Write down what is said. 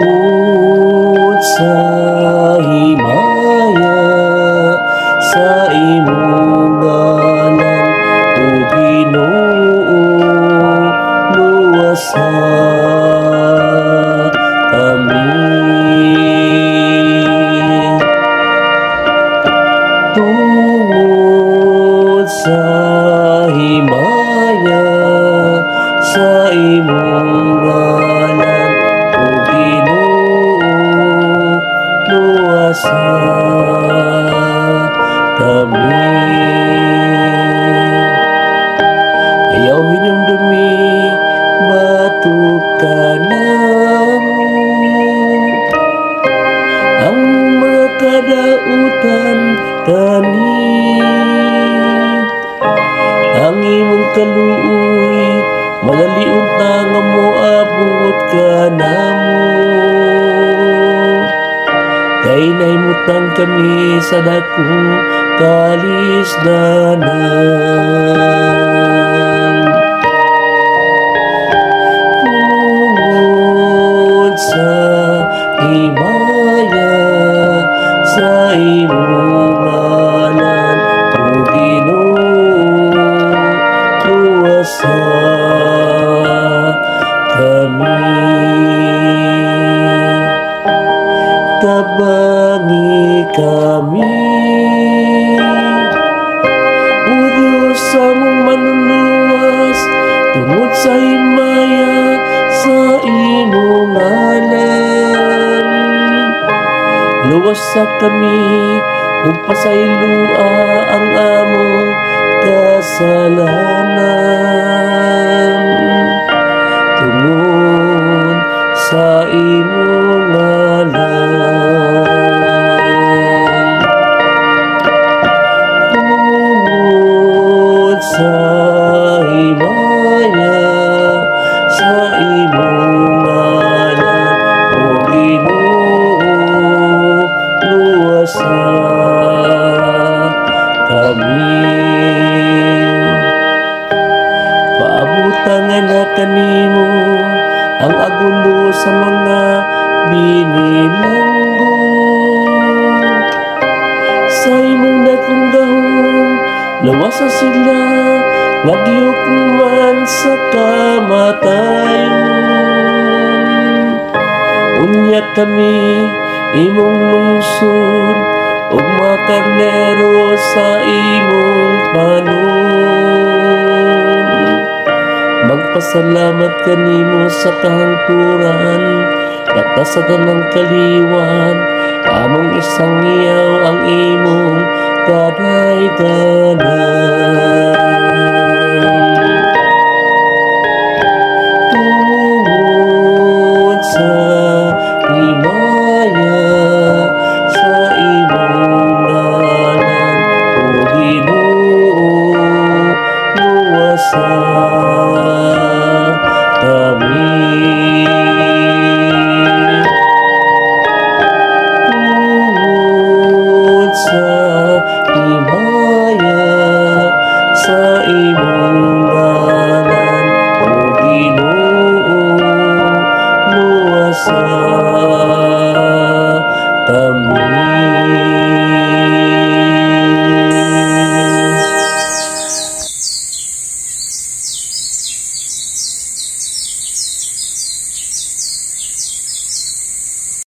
Tungod sa himaya sa imong ngalan, O Ginoo, luwasa kami. Tungod sa himaya sa imong ngalan, O Ginoo, luwasa kami. Ayaw hinumdumi, batok ka namo, ang mga kadautan kani. Ang imong kaluoy, malaliun na nga moabot ka namo. Kay nahimutan kami sa dakong kalisdanan. Tungod sa himaya sa imong ngalan, O Ginoo, luwasa kami. Tabangi kami, O Diyos sa mong manuluwas, tungod sa himaya sa imong ngalan. Luwasa kami, ug pasaylua ang among kasalanan. Tungod sa imong ngalan. Tungod sa himaya sa imong ngalan, O Ginoo, luwasa kami. Paabutang na kanimo ang agulo sa mga binilanggo. Sa imong dakong gahom, lawasa sila, nagyok man sa kamatayon. Unya kami, imong lungsod, ug mga karnero sa imong panon. Magpasalamat kanimo sa kahangturan, kata sa tanang kaliwan, among isang iyaw ang imong kadaydanan. Tungod sa himaya sa imong ngalan, O Ginoo, luwasa kami. Tungod sa himaya sa imong ngalan, O Ginoo, luwasa kami.